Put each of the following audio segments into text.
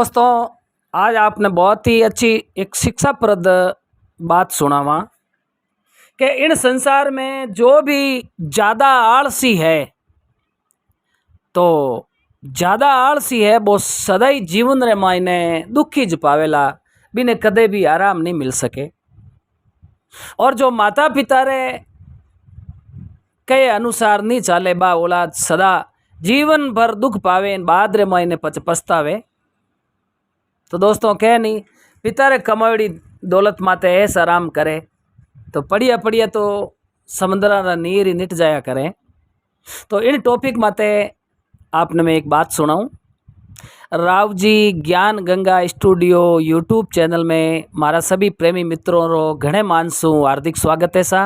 दोस्तों, आज आपने बहुत ही अच्छी एक शिक्षाप्रद बात सुनावा कि इन संसार में जो भी ज़्यादा आलसी है तो ज़्यादा आलसी है वो सदाई जीवन रे मायने दुखी ज पावेला, बिने कदे भी आराम नहीं मिल सके। और जो माता पिता रे कहे अनुसार नहीं चाले बा औलाद सदा जीवन भर दुख पावे, बाद रे मायने पछतावे। तो दोस्तों कह नहीं पिता रे कमावड़ी दौलत माते ऐस आराम करे तो पढ़िया पढ़िया तो समुद्र नीर ही निट जाया करे। तो इन टॉपिक माते आपने मैं एक बात सुनाऊं। राव जी ज्ञान गंगा स्टूडियो यूट्यूब चैनल में मारा सभी प्रेमी मित्रों रो घणे मानसू हार्दिक स्वागत है सा।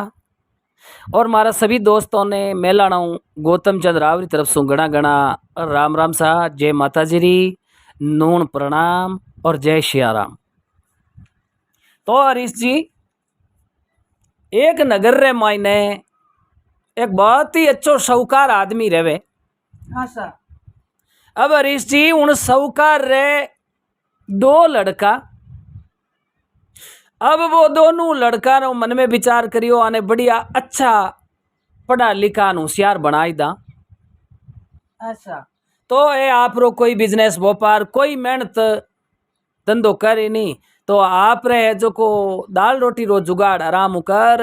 और मारा सभी दोस्तों ने मेलाणाऊ गौतम चंद राव की तरफ से घना घना राम राम सा, जय माता जी री, नून प्रणाम और जय श्याराम। तो हरीश जी, एक नगर रे मायने एक बहुत ही अच्छो साहूकार आदमी रहे। हाँ सर। अब हरीश जी उन साहूकार रे दो लड़का, अब वो दोनों लड़का नो मन में विचार करियो आने बढ़िया अच्छा पढ़ा लिखा होशियार बनाई दा। अच्छा। तो ये आप रो कोई बिजनेस व्यापार कोई मेहनत धंधो करे नहीं तो आप रे जो को दाल रोटी रो जुगाड़ आराम कर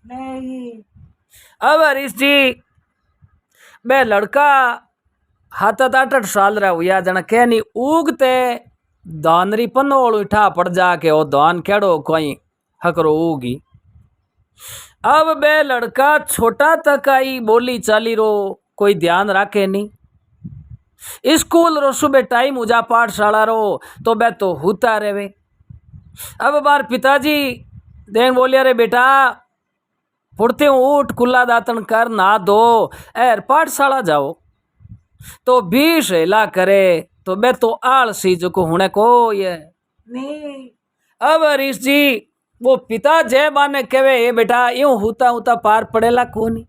नहीं। अब हरीश जी बे लड़का 7-8 साल रा हुआ जना कह नहीं उगते दानरी पन्नोड़ उठा पड़ जाके ओ दान केड़ो कोई हकरो उगी। अब बे लड़का छोटा तक आई बोली चाली रो कोई ध्यान राखे नहीं। स्कूल रो सुबह टाइम उजा पाठशाला रो तो बे तो होता रहे। अब बार पिताजी देन बोलिया रे बेटा फुड़ते उठ कुल्ला दातन कर ना दो एर पाठशाला जाओ। तो 20 हेला करे तो बे तो आलसी जो को हुने को ये नहीं। अब हरीश जी वो पिता जय बाने कहे ये बेटा यूं होता होता पार पड़ेला कोनी।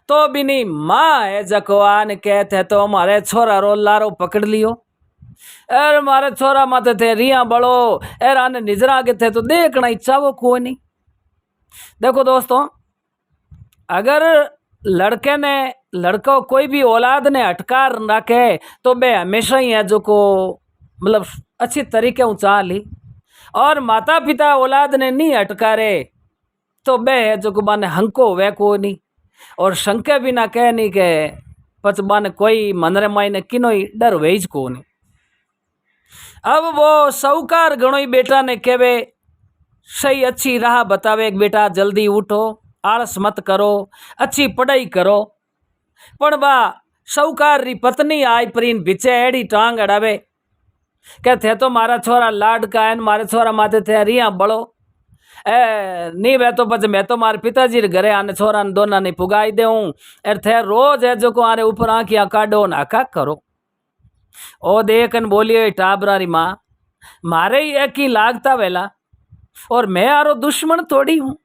तो बिनी माँ है जकवान कहते तो हमारे छोरा रो लारो पकड़ लियो, एर मारे छोरा माते थे रिया बड़ो एर आने निजरा के थे तो देखना इच्छा वो कोई नहीं। देखो दोस्तों, अगर लड़के ने लड़का कोई भी औलाद ने अटकार रखे तो बे हमेशा ही है जो को मतलब अच्छी तरीके ऊँचा ली, और माता पिता औलाद ने नहीं अटकारे तो बे है जो को बाने हंको वे को नहीं, और शंके भी ना कह नहीं के पच बाने कोई मनरे मायने किनो ही डर वेज को नहीं। अब वो साहूकार गणो ही बेटा ने कहवे सही अच्छी राह बतावे बेटा जल्दी उठो, आलस मत करो, अच्छी पढ़ाई करो। पण बा साहूकार री पत्नी आई प्रीन बिचे एड़ी टांग अड़ावे कहते तो मारा छोरा लाड का है, मारे छोरा माथे थे रिया बड़ो नहीं वे तो बच मैं तो मारे पिताजी रे घरे आने छोरा ने दोना नहीं पुगाई देऊं एर थे रोज है जो को आने ऊपर आंखियां काटो नाका करो। ओ देखन बोलिए टाबरा री माँ मारे ही एक ही लागता वेला और मैं आरो दुश्मन थोड़ी हूँ।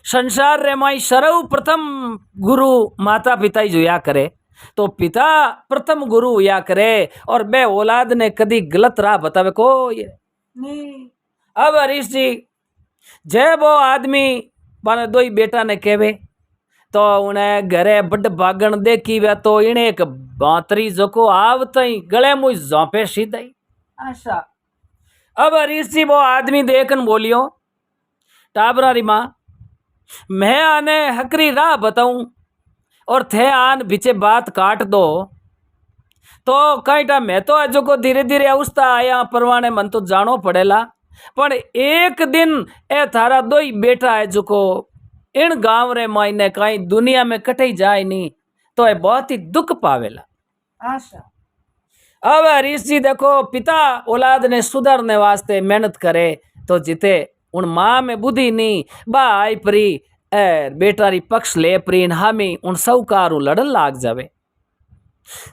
संसार रे माई सर्व प्रथम गुरु माता पिता ही जोया करे तो पिता प्रथम गुरु हुआ करे और बे औलाद ने कदी गलत राह बतावे को ये नहीं। अब हरीश जी जय वो आदमी बाने दो ही बेटा ने कहवे तो उन्हें घरे बड़ भागण देखी वे तो इन्हें एक बातरी जो को आवत ही गले मुझ जौपे सीधाई। अच्छा। अब हरीश जी वो आदमी देखन बोलियो टाबरा री माँ मैं आने हकरी राह बताऊं और थे आन बिचे बात काट दो तो कई टाइम मैं तो जो को धीरे धीरे अवस्था आया परवाने मन तो जानो पड़ेला, पर एक दिन ए थारा दो ही बेटा है जो को इन गांव रे मायने कहीं दुनिया में कटे जाए नहीं तो ये बहुत ही दुख पावेला। अच्छा। अब हरीश जी देखो पिता औलाद ने सुधारने वास्ते मेहनत करे तो जीते उन माँ में बुद्धि नहीं बा आई परी बेटा री पक्ष ले प्रीन हामी उन साहूकार लड़न लाग जावे।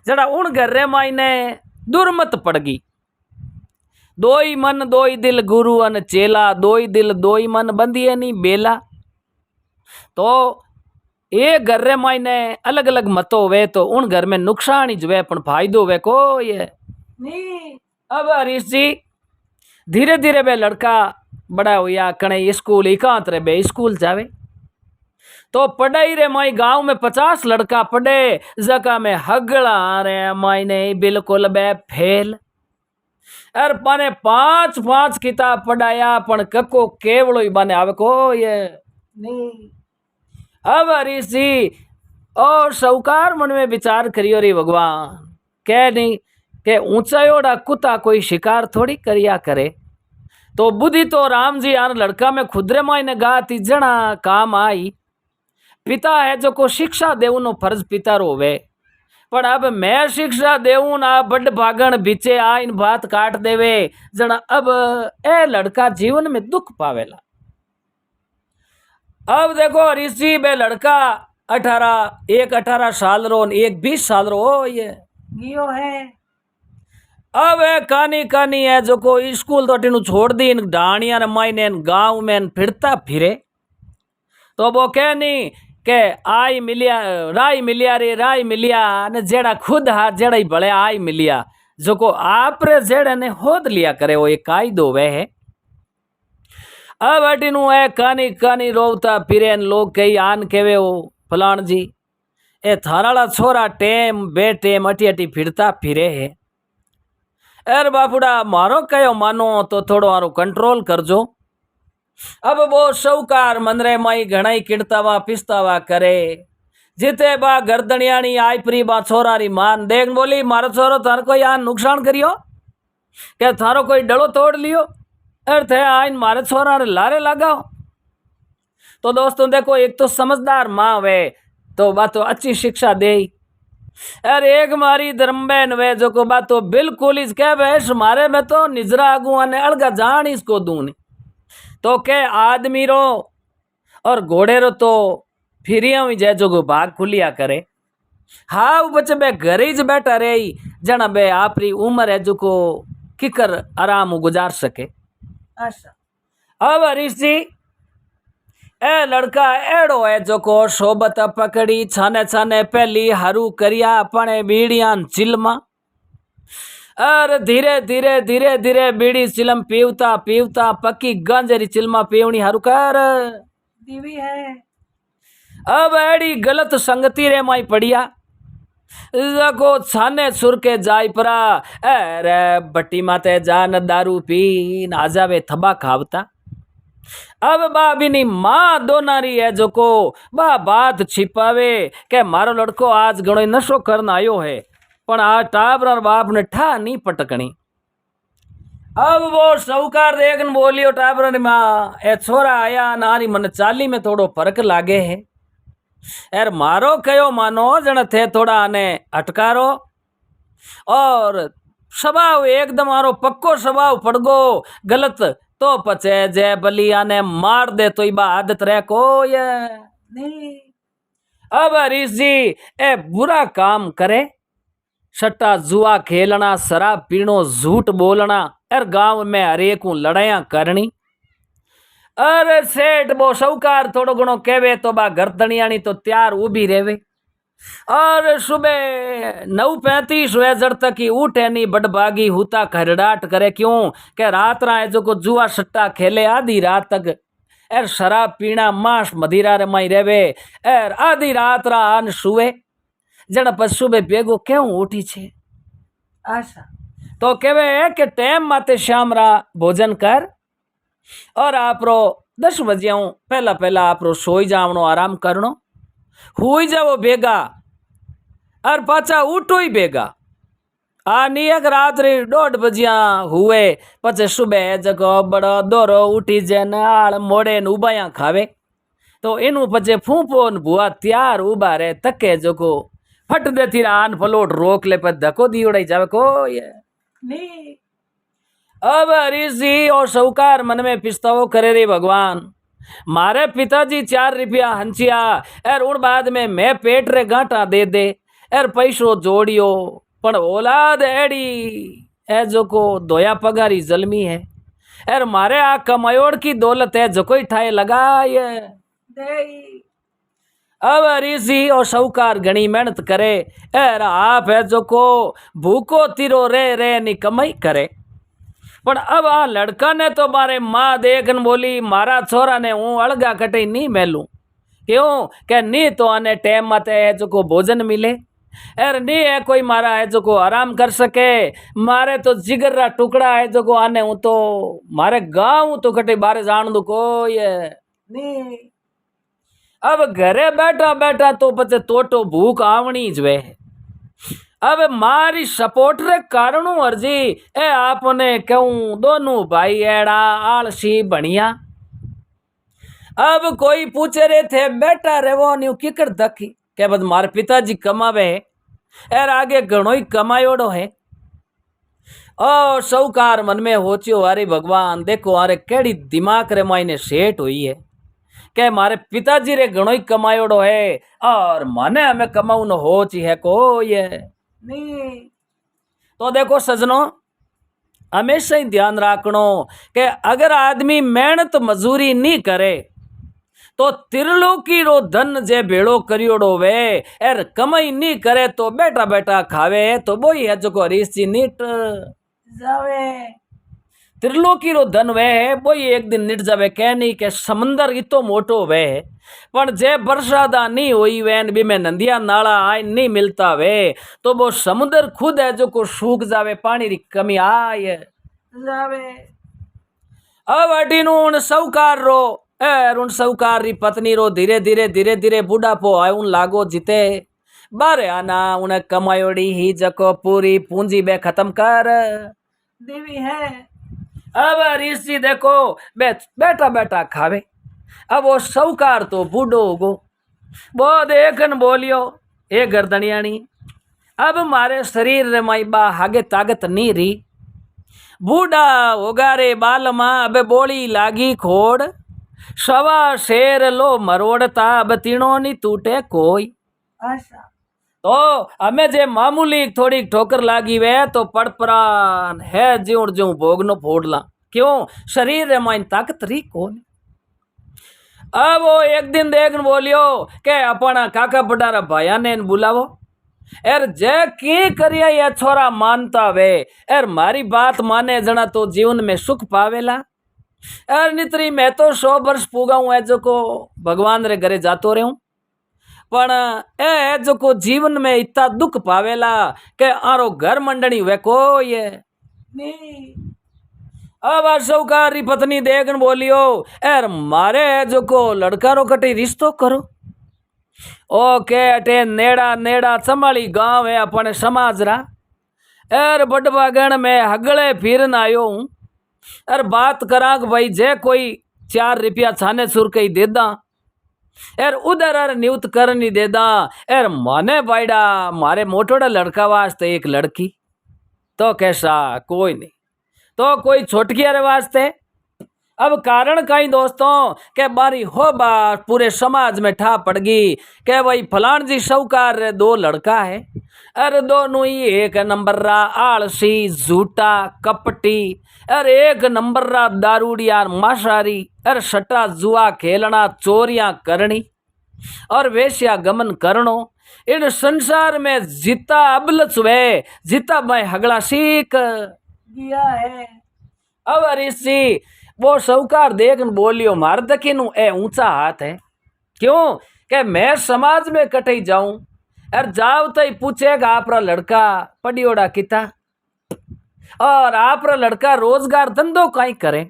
जड़ा उन घर रे मायने दुर्मत पड़ गई। दो ही मन दो ही दिल गुरु अन चेला, दो ही दिल दो ही मन बंदिए नहीं बेला। तो एक घर रे मायने अलग अलग मतो हुए तो उन घर में नुकसान ही जुए पण फायदो हुए को ये नी अब हरीश जी धीरे धीरे बे लड़का बड़ा हुआ कणे स्कूल एकांत रे बे स्कूल जावे तो पढ़ाई रे माई गांव में 50 लड़का पढ़े जका में हगला रे माई ने बिल्कुल बे फेल अर पाने 5 किताब पढ़ाया पण कको केवड़ो ही बने आवे को ये नी अब हरीश जी और साहूकार मन में विचार करियो रे भगवान कह नहीं के ऊंचाईयोड़ा कुत्ता कोई शिकार थोड़ी करिया करे तो बुद्धि तो राम जी आन लड़का में खुदरे मायने गाती जना काम आई पिता है जो को शिक्षा देव नो फर्ज पिता रो होवे पण अब मैं शिक्षा देवू ना बड़ भागण बीचे आ इन बात काट देवे जना अब ए लड़का जीवन में दुख पावेला। अब देखो ऋषि बे लड़का 18 साल रो एक 20 साल रो हो ये गियो है अब ए कानी कानी है जो को स्कूल तो टीनू छोड़ दी इन डाणिया ने मायने गांव में फिरता फिरे तो वो कह नहीं के आई मिलिया राय मिलिया ने जेड़ा खुद हाथ जेड़ा ही बड़े आई मिलिया जो को आप रे जेड़े ने होद लिया करे वो एक कायदो वे है। अब अटीनु है कानी कानी रोवता फिरे लोग कई आन केवे हो फलान जी ए थाराला छोरा टेम बे टेम अटी अटी फिरता फिरे है एर बापुड़ा मारो कयो मानो तो थोड़ो मारो कंट्रोल करजो। अब वो शौकार मनरे माई घणाई किड़तावा पिस्तावा करे जिते बा गर्दनियाणी आई प्री बा छोरारी मान देख बोली मारो छोरो थार कोई आ नुकसान करियो क्या थारो कोई डलो तोड़ लियो अर्थ है आइन मारे छोरा रे लारे लगाओ। तो दोस्तों देखो एक तो समझदार माँ वे तो बात तो अच्छी शिक्षा दे अरे एक मारी धर्मबेन वे जो को बात तो बिल्कुल इस कह बैस मारे में तो निजरा अगुआ ने अलगा जान इसको दूनी तो के आदमी रो और घोड़े रो तो फिरिया हुई जाए जो भाग खुलिया करे हाँ बच्चे बे घर ही बैठा रे जना बे आपरी उम्र है जो को किकर आराम गुजार सके। अच्छा अब हरीश जी ए लड़का एड़ो है जो को सोबत पकड़ी छाने छाने पहली हरू करिया अपने बीड़िया चिलमा और धीरे धीरे धीरे धीरे बीड़ी चिलम पीवता पीवता पक्की गांजेरी चिलमा पीवनी हरू कर दीवी है अब एड़ी गलत संगति रे माई पड़िया को छाने सुर के जाय परा अरे बट्टी माते जान दारू पी ना जावे थबा खावता। अब बा बिनी माँ दो नारी है जो को बा बात छिपावे के मारो लड़को आज घणो नशो करना आयो है पण आ टाबर बाप ने ठा नहीं पटकनी। अब वो साहूकार देखन बोलियो टाबर माँ ए छोरा आया नारी मन चाली में थोड़ो फर्क लागे है यार मारो कयो मानो जन थे थोड़ा आने अटकारो और स्वभाव एकदम मारो पक्को स्वभाव पड़गो गलत तो पचे जय बलिया ने मार दे तो इबा आदत रह को ये नी अब हरीश जी ए बुरा काम करे सट्टा जुआ खेलना शराब पीनो झूठ बोलना और गांव में हरेक लड़ाइया करनी अरे सेठ वो साहूकार थोड़ो घणो कहवे तो बा गर्दनियाणी तो त्यार उभी रेवे और सुबह 9:35 वेजर तक ही उठे नहीं बड़भागी हुता खरडाट करे क्यों के रात राय जो को जुआ सट्टा खेले आधी रात तक एर शराब पीना मांस मदिरा रे माई रेवे एर आधी रात रान सुए जन पर सुबह बेगो क्यों उठी छे अच्छा तो केवे के टाइम माते शाम रा भोजन कर और आपरो 10 बजे पहला पहला आपरो सोई जावनो आराम करनो हुई जावो बेगा और पाचा उठो ही बेगा आ नी एक रात्रि 1:30 बजिया हुए पचे सुबह जगो बड़ो दोरो उठी जे नाल मोड़े न उबाया खावे तो इनू पचे फूफो न बुआ त्यार उबा रे तके जगो फट देती आन फलोट रोक ले पर धक्को दी उड़ाई जावे को ये नी अब हरीश जी और साहूकार मन में पिछतावो करे रे भगवान मारे पिताजी 4 रुपया हंचिया एर उड़ बाद में मैं पेट रे गांठा दे दे एर पैसो जोड़ियो पण औलाद एड़ी ए जो को दोया पगारी जलमी है एर मारे आ कमायोड़ की दौलत है जो कोई ठाए लगाए देई अब ऋषि और साहूकार घनी मेहनत करे एर आप है जो को भूको तीरो रे रे नी कमाई करे। पण अब आ लड़का ने तो मारे माँ देखन बोली मारा छोरा ने हूँ अलगा कटे नहीं मेलू। क्यों के नी तो आने टाइम मत है जो को भोजन मिले एर नी है कोई मारा है जो को आराम कर सके। मारे तो जिगर रा टुकड़ा है जो को आने हूँ तो मारे गाँव तो कटे बारे जान दू को ये नहीं अब घरे बैठा बैठा तो पचे तोटो भूख आवनी ज वे। अब मारी सपोर्ट रे कारणू अर्जी ए आपने कहूं दोनों भाई एड़ा आलसी बढ़िया। अब कोई पूछे रहे थे बेटा रे वो न्यू किकर दखी के बद मारे पिताजी कमावे एर आगे घणो ही कमायोड़ो है। ओ सौकार मन में होचियो अरे भगवान देखो अरे केड़ी दिमाग रे मायने सेट हुई है के मारे पिताजी रे घणो ही कमायोड़ो है और माने हमें कमाऊ न होची है को ये नहीं तो देखो सजनों हमेशा ही ध्यान रखनो कि अगर आदमी मेहनत मजूरी नहीं करे तो त्रिलोकी रो धन जे भेड़ो करियोड़ो वे एर कमाई नहीं करे तो बैठा बैठा खावे तो बोई है जो को हरीश जी नीट जावे त्रिलोकी रो धन वे है बोई एक दिन निट जावे कह नहीं के समंदर इतो मोटो वे पण जे बरसादा नहीं हुई वैन भी में नंदिया नाला आय नहीं मिलता वे तो वो समुद्र खुद है जो को सूख जावे पानी री कमी आए जावे अब अटीनु उन साहूकार रो एर उन साहूकार री पत्नी रो धीरे धीरे बुढ़ापो आए उन लागो जीते बारे आना उन्हें कमायोड़ी ही जको पूरी पूंजी बे खत्म कर देवी है अब ऋषि देखो बैठा बैठा खावे। अब वो साहूकार तो बूढ़ो गो वो देखन बोलियो ए गर्दनियाणी अब मारे शरीर रे माई बा हागे ताकत नहीं रही बूढ़ा होगा रे बाल माँ अब बोली लागी खोड़ सवा शेर लो मरोड़ता अब तीनों नी टूटे कोई। आशा तो हमें जे मामूली थोड़ी ठोकर लागी वे तो पड़परान है ज्यों ज्यों भोगनो फोड़ला क्यों शरीर रे माइन ताकत रही कौन। अब वो एक दिन देखन बोलियो के अपना काका बडारा भाया ने बुलावो एर जे की करिया ये छोरा मानता वे एर मारी बात माने जना तो जीवन में सुख पावेला। एर नितरी मैं तो 100 वर्ष पूगाऊं है जो को भगवान रे घरे जातो रहूं पण ए जो को जीवन में इतना दुख पावेला के आरो घर मंडनी वे को ये नहीं अब साहूकार पत्नी देखन बोलियो एर मारे जो को लड़का रो कटी रिश्तो करो ओके अटे नेड़ा नेड़ा चमाड़ी गांव है अपने समाज रा एर बडबागण में हगले फिरन आयो हूँ एर बात करा भाई जे कोई 4 रुपया छाने सुर कही दे दा एर उधर एर नियुक्त कर नहीं दे दा एर माने बाइडा मारे मोटोड़ा लड़का वास्ते एक लड़की तो कैसा कोई नहीं तो कोई छोटकी अरे वास्ते। अब कारण कहीं दोस्तों के बारी हो बात पूरे समाज में ठा पड़ गई के भाई फलान जी साहूकार रे 2 लड़का है अरे दोनों ही एक नंबर रा आलसी झूठा कपटी अरे एक नंबर रा दारूडिया माशारी अरे सट्टा जुआ खेलना चोरियां करनी और वेश्या गमन करनो इन संसार में जीता अबलच वे जीता मैं हगड़ा सीख दिया है। अब ऋषि वो साहूकार देखन बोलियो मार दखीनु ए ऊंचा हाथ है क्यों के मैं समाज में कटई जाऊं और जाओ तो पूछेगा आपरा लड़का पड़ियोड़ा किता और आपरा लड़का रोजगार धंधो कहीं करे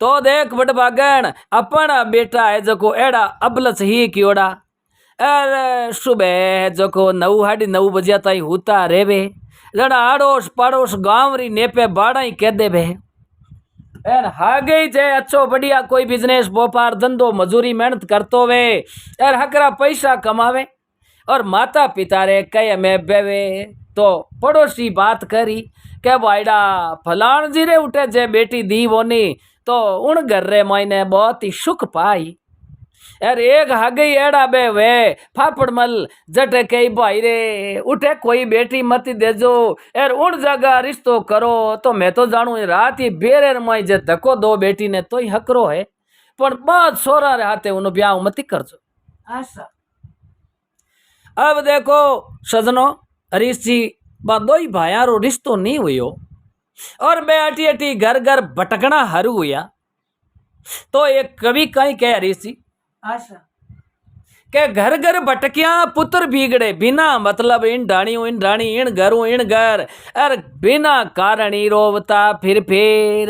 तो देख बड़बागन अपना बेटा है जो को एड़ा अबलच ही क्योड़ा अरे सुबह जो को 9 बजे ताई होता रेवे जड़ा आड़ोस पड़ोस गांव री नेपे बाड़ा ही कह दे बे एर हागे जे अच्छो बढ़िया कोई बिजनेस व्यापार धंधो मजूरी मेहनत करतो वे एर हकरा पैसा कमावे और माता पिता रे कहे में बेवे तो पड़ोसी बात करी के भाईडा फलान जी रे उठे जे बेटी दी वोनी तो उन घर रे मायने बहुत ही सुख पाई यार एक हगई एड़ा बे वे फाफड़ मल जट कई भाई रे उठे कोई बेटी मत देजो यार उन जगह रिश्तो करो तो मैं तो जानू रात ही बेरेर माई जे धक्को 2 बेटी ने तो ही हकरो है पर 5 सोरा रे हाथे उन ब्याह मती करजो आशा अब देखो सजनो, हरीश जी बा दो ही भाइयां रो रिश्तो नहीं हुयो और बे अटी अटी घर घर भटकना हरू हुआ। तो एक कवि कहीं कह हरीश जी आशा के घर घर भटकिया पुत्र बिगड़े, बिना मतलब इन ढाणियों इन ढाणी इन घरों इन घर, और बिना कारण ही रोवता फिर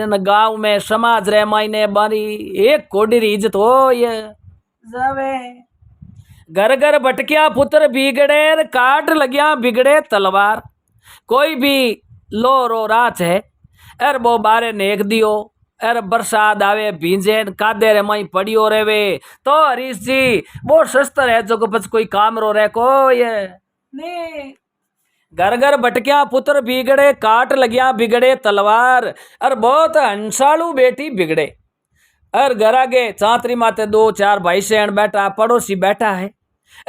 न गांव में समाज रे मायने बारी एक कोडी री इज्जत हो ये। जावे घर घर भटकिया पुत्र बिगड़े, काट लगिया बिगड़े तलवार। कोई भी लो रो रात है एर वो बारे नेक दियो, एर बरसात आवे भींजे कादे रे माई पड़ियो रेवे। तो हरीश जी वो शस्त्र है जो बच कोई काम रो रे को ये। नहीं घर घर भटकिया पुत्र बिगड़े, काट लगिया बिगड़े तलवार, और बहुत हंसालू बेटी बिगड़े। और घर आगे चांतरी माते दो चार भाई सेण बैठा, पड़ोसी बैठा है,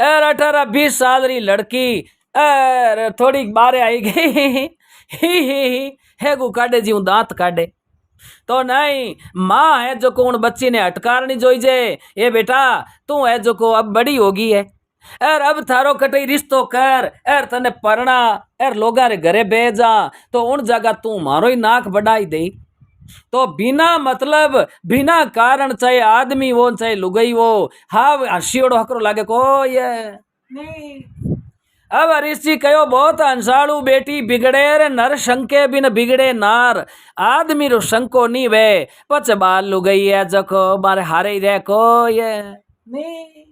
और 18-20 साल री लड़की और थोड़ी बारे आई गई ही है गु काटे जी दांत काटे। तो नहीं, माँ है जो को उन बच्ची ने हटकारनी जोई जे, ये बेटा तू है जो को अब बड़ी होगी है, और अब थारो कटई रिश्तो कर, और तने परना और लोगा रे घरे भेजा, तो उन जगह तू मारो ही नाक बढ़ाई दे। तो बिना मतलब बिना कारण, चाहे आदमी वो चाहे लुगई वो, हाव हंसियोड़ो हकरो लागे को ये। नहीं अब हरीश जी कहो बहुत हंसाड़ू बेटी बिगड़े रे नर शंके बिन बिगड़े नार। आदमी रो शंको नी वे पच बाल लुगई है जको मारे हारे ही रह को ये। नहीं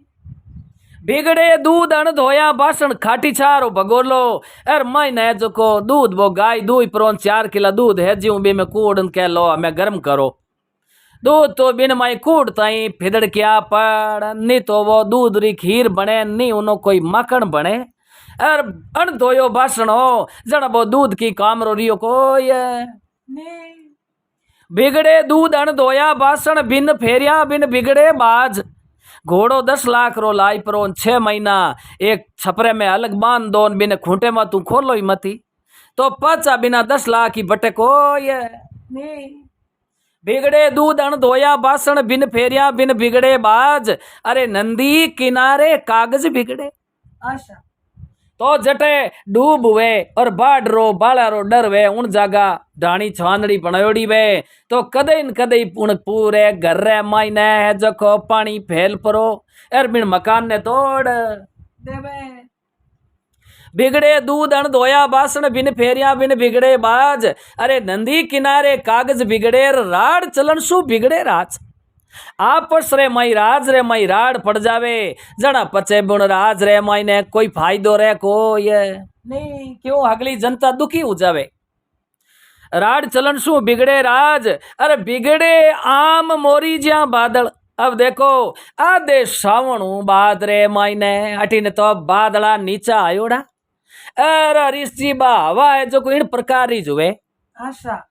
बिगड़े दूध अण धोया बासन खाटी छारो भगोलो, अर महीने जको दूध वो गाय दूई प्रोन 4 किलो दूध है ज्यों बे में कूड़ कह लो मैं गर्म करो। दूध तो बिन माई कूड़ ताई फिदड़ क्या पड़, नी तो वो दूध री खीर बने नी उनो कोई मक्खन बने। अर अण धोयो बासन हो जण वो दूध की काम रो रियो को ये। नहीं बिगड़े दूध अण धोया बासन बिन फेरिया बिन बिगड़े बाज। घोड़ो 10 लाख रो लाई परो 6 महीना एक छपरे में अलग बांध दो, बिन खूंटे में तू खोलो ही मती, तो पचा बिना 10 लाख की बटे को ये। नहीं बिगड़े दूध अण धोया बासन बिन फेरिया बिन बिगड़े बाज, अरे नंदी किनारे कागज बिगड़े। आशा तो जटे डूब हुए और बाढ़ रो बाला रो डर वे उन जागा ढाणी छानड़ी बनायोड़ी वे, तो कदे न कदे उन पूरे घर रे मायने है जको पानी फैल परो, एर बिन मकान ने तोड़। देवे बिगड़े दूध अण धोया बासन बिन फेरिया बिन बिगड़े बाज, अरे नंदी किनारे कागज बिगड़े राड चलन सु बिगड़े राज। आपस रे मई राज रे मई राड पड़ जावे, जना पचे बुण राज रे मई ने कोई फायदो रे को ये। नहीं क्यों अगली जनता दुखी हो जावे। राड चलन सु बिगड़े राज, अरे बिगड़े आम मोरी ज्या बादल। अब देखो आधे सावणु बाद रे मायने अटीने तो बादला नीचा आयोड़ा, अरे ऋषि बा हवा है जो कोई इन प्रकार ही जुए। आशा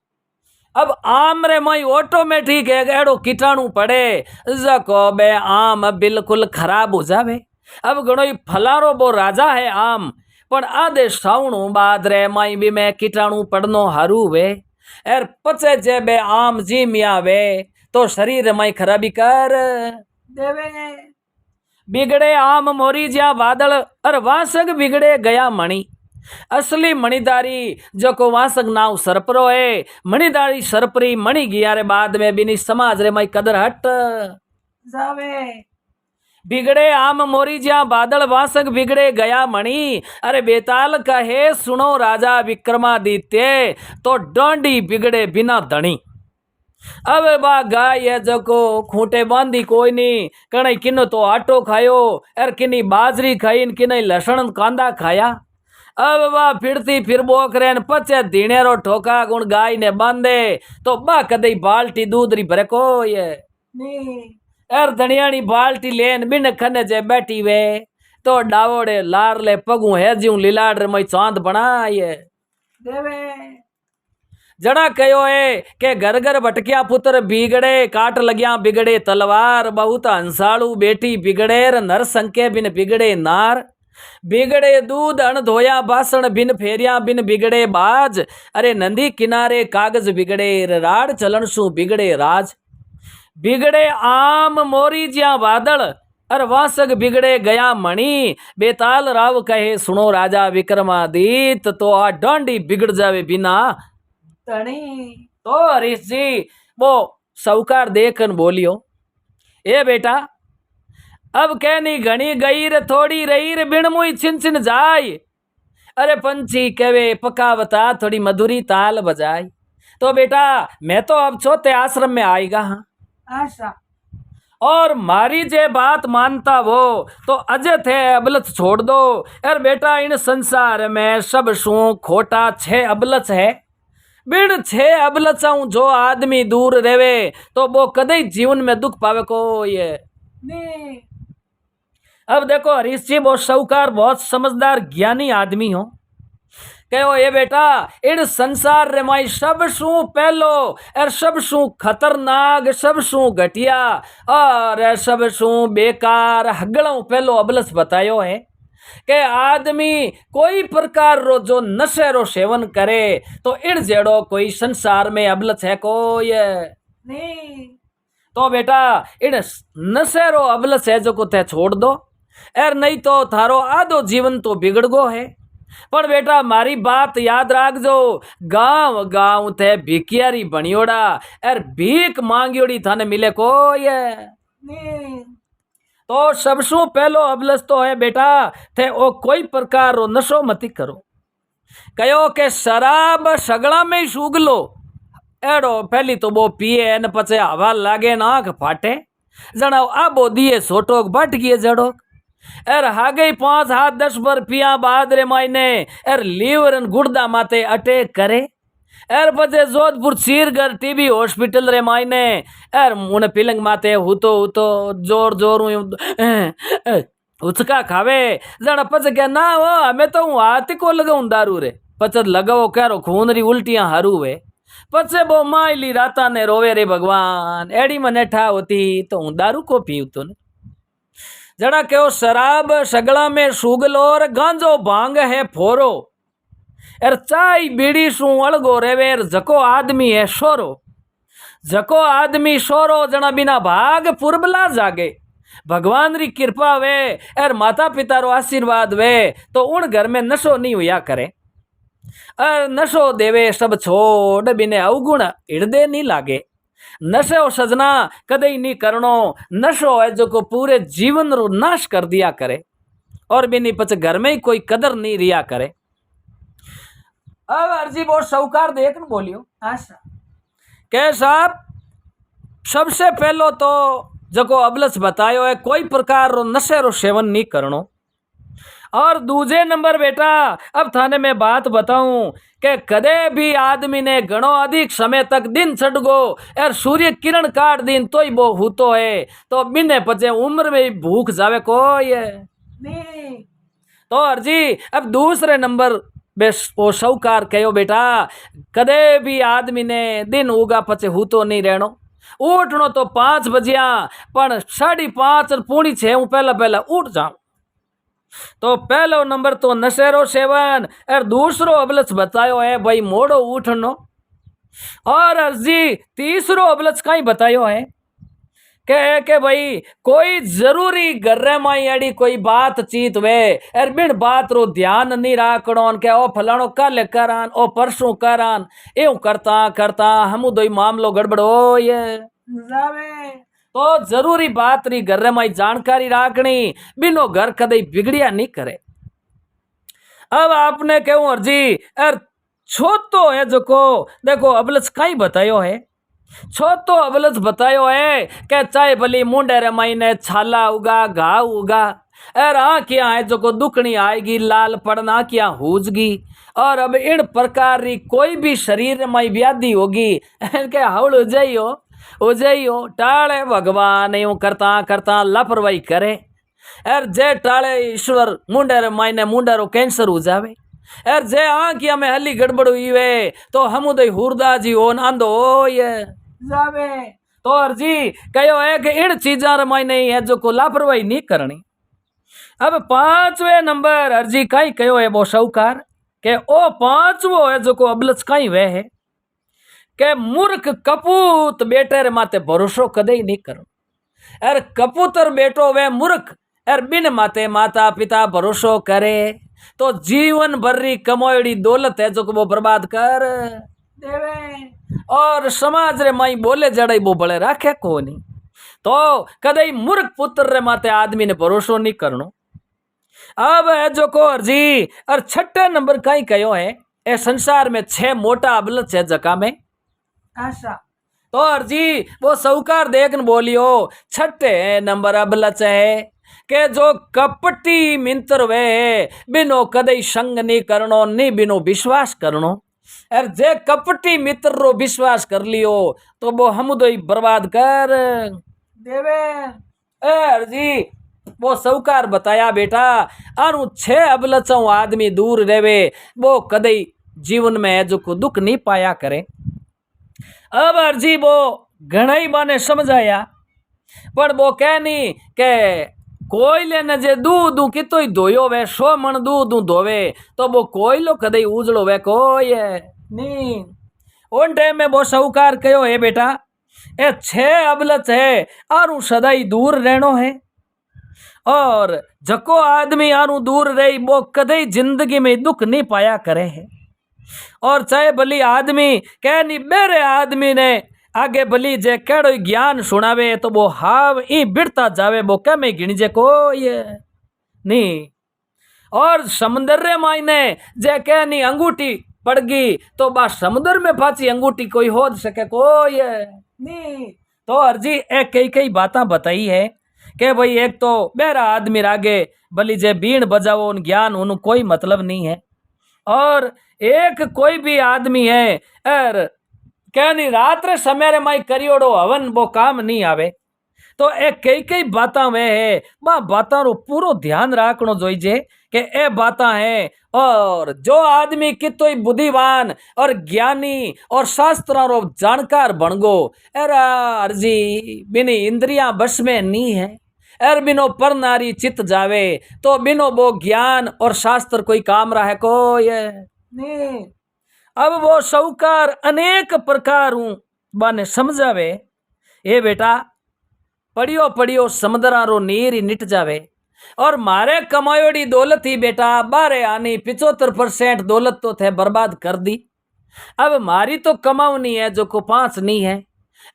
अब आम रे माई ऑटोमेटिक है एड़ो कीटाणु पड़े जको बे आम बिल्कुल खराब हो जावे। अब घणो फलारो बो राजा है आम, पण आधे सावणु बाद रे माई भी में कीटाणु पड़नो हारू वे, एर पचे जे बे आम जीमिया वे तो शरीर माई खराबी कर देवे बिगड़े आम मोरी ज्या बादल, और वासग बिगड़े गया मणि। असली मणिदारी जो को वासक नाव सरपरो है, मणिदारी सरपरी मणि गिया रे बाद में बिनी समाज रे मई कदर हट जावे बिगड़े आम मोरी ज्या बादल वासक बिगड़े गया मणि। अरे बेताल कहे सुनो राजा विक्रमादित्य, तो डोंडी बिगड़े बिना धनी। अब बा गाय है जको खूंटे बांधी कोई नहीं, कणई किनो तो आटो खायो और किनी बाजरी खाई किनी लसण कांदा खाया। अब बा फिरती फिर बोकरे पचे धीणेरो ठोका गुण गाय ने बांधे, तो बा कदई बाल्टी दूध री भरे को ये। नहीं एर धनियाणी बाल्टी लेन बिन खने जे बैठी वे, तो डावोड़े लार ले पगू है ज्यूं लीलाड़ रे मई चांद बनाए। देवे जड़ा कहो है के घर घर भटकिया पुत्र बिगड़े, काट लगिया बिगड़े तलवार। बहुत हंसाड़ू बेटी बिगड़े नर संके बिन बिगड़े नार। बिगड़े दूध अण धोया बासन बिन फेरिया बिन बिगड़े बाज। अरे नंदी किनारे कागज बिगड़े राड चलन सु बिगड़े राज। बिगड़े आम मोरी ज्या बादल, अर वासग बिगड़े गया मणि, बेताल राव कहे सुनो राजा विक्रमादित्य, तो आ डांडी बिगड़ जावे बिना धणी तो हरीश जी वो साहूकार देखन बोलियो, ए बेटा अब कहनी घनी गई रे थोड़ी रही रे बिन मुई छिन छिन जाय। अरे पंछी कहे पकावता थोड़ी मधुरी ताल बजाई। तो बेटा मैं तो अब छोटे आश्रम में आएगा हाँ, आशा और मारी जे बात मानता वो तो अजय थे अबलच छोड़ दो। अरे बेटा इन संसार में सब शू खोटा छे अबलच है, बिन छे अबलचाऊ जो आदमी दूर रेवे तो वो कदे जीवन में दुख पावे को ये नी अब देखो हरीश जी बहुत साहूकार बहुत समझदार ज्ञानी आदमी हो, कहो ये बेटा इन संसार रे माई सब शू पहलो और सब शू खतरनाक सब शू घटिया और सब शू बेकार हगड़ों पहलो अबलस बतायो है के आदमी कोई प्रकार रो जो नशे रो सेवन करे तो इन जेड़ो कोई संसार में अबलस है कोई नी तो बेटा इन नशे रो अबलस है जो को ते छोड़ दो, एर नहीं तो थारो आधो जीवन तो बिगड़ गो है। पर बेटा मारी बात याद राख जो गांव गांव थे भिकियारी बनियोड़ा एर भीख मांगियोड़ी थाने मिले कोई नी तो सबसु पहलो अबलस तो है बेटा थे ओ कोई प्रकार रो नशो मती करो। कहो के शराब सगड़ा में ही सूग लो एड़ो पहली तो वो पिए न पचे हवा लागे ना आंख फाटे जनाओ आबो दिए सोटोक भट गए जड़ोक एर हा गई 5 हाथ 10 बर पिया बाद रे मायने एर लीवर गुर्दा माते अटैक करे एर पचे जोधपुर सीरगर टीबी हॉस्पिटल रे मायने एर मुने पिलंग माते हुतो जोर जोर उचका खावे जण पचे के ना वो हमें तो हूँ हाथ को लगाऊं दारू रे पचे लगाओ करो खून री उल्टियां हरू वे पचे बो मायली राता ने रोवे रे भगवान एड़ी मने ठा होती तो हूँ दारू को पीवतो ने जड़ा क्यों शराब सगड़ा में सूगलो और गांजो भांग है फोरो एर चाय बीड़ी सू अलगो रेवे जको आदमी है सोरो जको आदमी सोरो जना बिना भाग पुरबला जागे भगवान री कृपा वे एर माता पिता रो आशीर्वाद वे तो उन घर में नशो नहीं हुआ करे और नशो देवे सब छोड़ बिने अवगुण हृदय नहीं लागे नशो सजना कदे नहीं करनो नशो है जो को पूरे जीवन रो नाश कर दिया करे और बिनी पच घर में ही कोई कदर नहीं रिया करे। अब अर्जी बहुत साहूकार देख बोलियो आशा के साहब सबसे पहलो तो जको अबलस बतायो है कोई प्रकार रो नशे रो सेवन नहीं करनो और दूजे नंबर बेटा अब थाने में बात बताऊं कि कदे भी आदमी ने घणो अधिक समय तक दिन चढ़ गो और सूर्य किरण काट दिन तो ही वो हूतो है तो बिने पचे उम्र में भूख जावे कोई नी तो अर्जी अब दूसरे नंबर बेस वो साहूकार कहो बेटा कदे भी आदमी ने दिन उगा पचे हूतो नहीं रहनो उठनो तो 5 बजिया पण 5:30 और 6:30 हूँ पहला उठ जाऊं तो पहलो नंबर तो नशेरो सेवन और दूसरो अबलच बतायो है भाई मोड़ो उठनो और अर्जी तीसरो अबलच कहीं बतायो है के भाई कोई जरूरी गर्रे माई अड़ी कोई बातचीत वे और बिन बात रो ध्यान नहीं राखणो के ओ फलाणो कल करान ओ परसों करान एवं करता करता हम दो मामलो गड़बड़ हो ये जावे तो जरूरी बात री घर में जानकारी राखनी बिनो घर कदे बिगड़िया नहीं करे। अब आपने कहूं अर्जी अर छोतो है जो को देखो अबलच कहीं बतायो है छोतो अबलच बतायो है कि चाहे भली मुंडे रे मायने छाला उगा घाव उगा और आँखियाँ है जो को दुखनी आएगी लाल पड़ना आँखियाँ हूजगी और अब इन प्रकार री कोई भी शरीर में व्याधि होगी के हवड़ हो जाइयो टाले भगवान यूं करता करता लापरवाही करे और जे टाले ईश्वर मुंडे रे मायने मुंडा रो कैंसर हो जावे और जे आँखिया में हली गड़बड़ हुई वे तो हम उदय हुरदा जी हो आंदो हो ये जावे तो अर्जी कहो है कि इन चीजा रे मायने है जो को लापरवाही नहीं करनी। अब 5वें नंबर अर्जी कहीं कहो है वो साहूकार के ओ 5वो है जो को अबलच कहीं वे है के मूर्ख कपूत बेटे रे माते भरोसो कदे ही नहीं करो अर कपूतर बेटो वे मूर्ख अर बिन माते माता पिता भरोसो करे तो जीवन भर री कमायोड़ी दौलत है जो को वो बर्बाद कर देवे और समाज रे माई बोले जड़े वो बड़े राखे को नहीं तो कदई मूर्ख पुत्र रे माते आदमी ने भरोसो नहीं करनो। अब है जो को अर्जी और छठे नंबर कहीं कहो है ए संसार में 6 मोटा अबलत है जका में आशा तो अर्जी वो सौकार देखन बोलियो छठे नंबर अबलत है के जो कपटी मिंत्र वे बिनो कदई संग नहीं करनो नहीं बिनो विश्वास करनो और जे कपटी मित्र रो विश्वास कर लियो तो वो हम दो बर्बाद कर देवे अर्जी वो सौकार बताया बेटा अनु 6 अबलचों आदमी दूर रेवे वो कदई जीवन में जो को दुख नहीं पाया करे। अब अर्जी वो घणाई माने समझाया पर वो कह नहीं के कोयले ने जे दूध कितो ही धोयो वे 100 मण दूध धोवे तो वो कोयलो कदई उजड़ो वे कोई नहीं। उन टाइम में वो सौकार कहो है बेटा ए 6 अबलच है आरू सदाई दूर रहनो है और जको आदमी आरू दूर रही वो कदई जिंदगी में दुख नहीं पाया करे है और चाहे भली आदमी कह नहीं मेरे आदमी ने आगे भली जे केड़ो ज्ञान सुनावे तो वो हाव ई बिड़ता जावे वो क्या में गिणजे को ये नहीं। और समुद्र रे मायने जे कह नहीं अंगूठी पड़ गई तो बा समुद्र में पाची अंगूठी कोई हो सके कोई नहीं। तो अर्जी एक कई कई बातें बताई है कि भाई एक तो मेरा आदमी रागे भली जे बीण बजावो उन ज्ञान उन कोई मतलब नहीं है और एक कोई भी आदमी है और क्या नहीं रात रे समय रे माई करियोड़ो हवन वो काम नहीं आवे तो एक कई कई बातें वे है बा बातों रो पूरो ध्यान रखनो जोईजे कि ए बातें है और जो आदमी कितोई बुद्धिवान और ज्ञानी और शास्त्रों रो जानकार बन गो एरा अर्जी बिनी इंद्रियां बस में नहीं है एर बिनो पर नारी चित जावे तो बिनो वो ज्ञान और शास्त्र कोई काम रहा है को ये नहीं। अब वो सौकार अनेक प्रकार बाने समझावे ये बेटा पड़ियो पड़ियो समुद्रा रो नीर ही निट जावे और मारे कमायोड़ी दौलत ही बेटा बारे आनी 75% दौलत तो थे बर्बाद कर दी। अब मारी तो कमावनी है जो को 5 नहीं है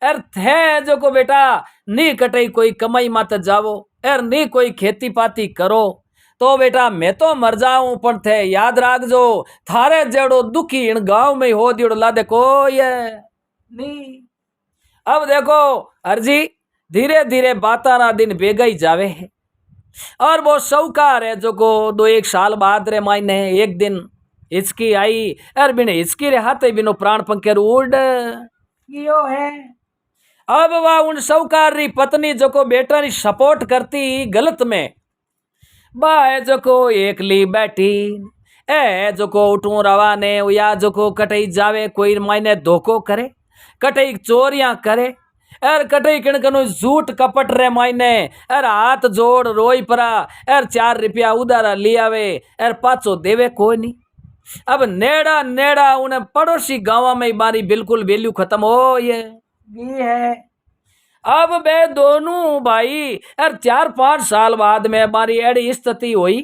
अर्थ है जो को बेटा नी कटई कोई कमाई माते जावो एर नी कोई खेती पाती करो तो बेटा मैं तो मर जाऊं पर थे याद राख जो थारे जेड़ो दुखी इन गांव में हो दियोड़ ला दे कोई नहीं। अब देखो अर्जी धीरे धीरे बातारा दिन बेगा ही जावे है और वो सौकार है जो को 2-1 साल बाद रे मायने एक दिन हिचकी आई और बिने हिचकी रे हाथे बिनो प्राण पंखे उड़ कियो है। अब वह उन सौकार री पत्नी जो को बेटा री सपोर्ट करती गलत में बा है जो को एकली बैठी ए जो को उठू रवाने या जो को कटई जावे कोई मायने धोखो करे कटई चोरियां करे एर कटई किणकनु झूठ कपट रे मायने एर हाथ जोड़ रोई परा एर 4 रुपया उधारा ले आवे एर पाछो देवे कोई नहीं। अब नेड़ा नेड़ा उन्हें पड़ोसी गांव में मारी बिल्कुल वैल्यू खत्म हो ये है। अब बे दोनों भाई एर 4-5 साल बाद में हमारी एड़ी स्थिति हुई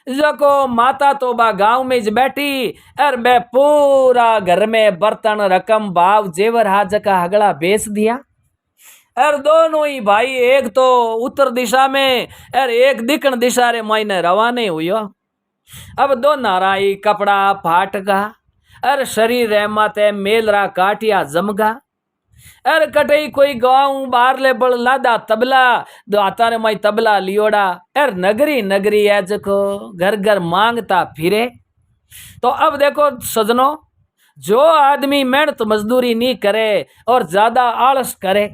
जको माता तो बा गांव में ज बैठी और बे पूरा घर में बर्तन रकम भाव जेवर हाथ का हगड़ा बेच दिया और दोनों ही भाई एक तो उत्तर दिशा में और एक दक्षिण दिशा रे मायने रवाने हुई। अब दो नाराई कपड़ा फाट गा और शरीर रे माते मेलरा काटिया जमगा अर कटई कोई गाँव बाहर ले बड़ लादा तबला दो आता रे माई तबला लियोड़ा एर नगरी नगरी है जको घर घर मांगता फिरे। तो अब देखो सजनों जो आदमी मेहनत मजदूरी नहीं करे और ज्यादा आलस करे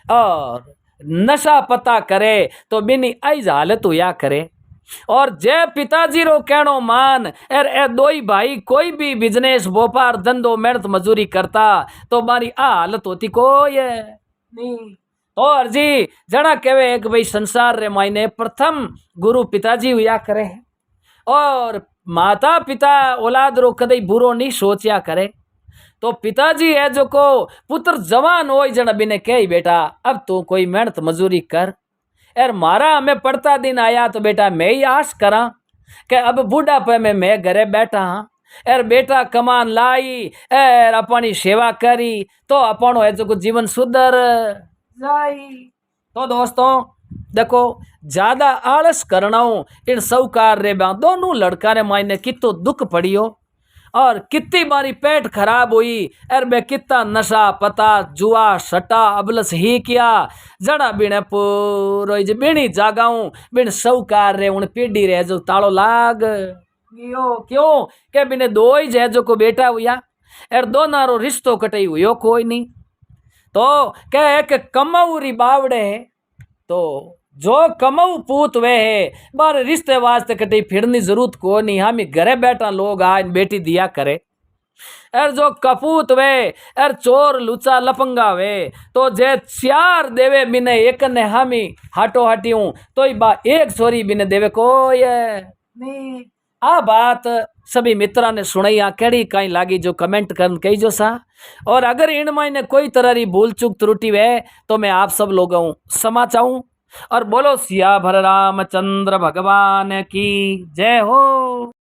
और नशा पता करे तो बिनी आई हालत हुआ करे और जे पिताजी रो कहनो मान एर ए दोई भाई कोई भी बिजनेस व्यापार धंधो मेहनत मजूरी करता तो मारी आ हालत होती कोई नहीं। तो अर्जी जना कहे कि भाई संसार रे मायने प्रथम गुरु पिताजी हुआ करे और माता पिता औलाद रो कदई बुरो नहीं सोचा करे तो पिताजी है जो को पुत्र जवान हो जन बिने कही बेटा अब तू कोई मेहनत मजूरी कर। यार मारा हमें पढ़ता दिन आया तो बेटा मैं ही आश करा कि अब बुढ़ापे में मैं घरे बैठा हाँ। यार बेटा कमान लाई यार अपनी सेवा करी तो अपनो है जो जीवन सुधर जाई। तो दोस्तों देखो ज्यादा आलस करना इन सौकार रे दोनों लड़का ने मायने कितो दुख पड़ियो और कितनी बारी पेट खराब हुई। अरे बे कितना नशा पता जुआ सटा अबलस ही किया जड़ा बिने पूरो बिनी जागाऊं बिन सौकार रे उन पीढ़ी रे जो तालो लाग गियो। क्यों के बिने दो ही जैजो को बेटा हुआ एर दोनारो रिश्तो कटई हुयो कोई नहीं। तो कहे के कमाऊरी बावड़े तो जो कमाऊ पूत वे है बार रिश्ते वास्ते कटी फिरनी जरूरत को नहीं। हम घरे बैठा लोग आ बेटी दिया करे। एर जो कपूत वे एर चोर लुचा लपंगा वे तो जे चार देवे बिने एक ने हामी हाटो हाटियूं तो बा एक छोरी बिने देवे कोई नहीं। आ बात सभी मित्रा ने सुनाई आ केड़ी कहीं लागी जो कमेंट कर कही जो सा। और अगर इन मायने कोई तरह री भूल चूक त्रुटि वे तो मैं आप सब लोगों क्षमा चाहूं और बोलो सिया भर रामचंद्र भगवान की जय हो।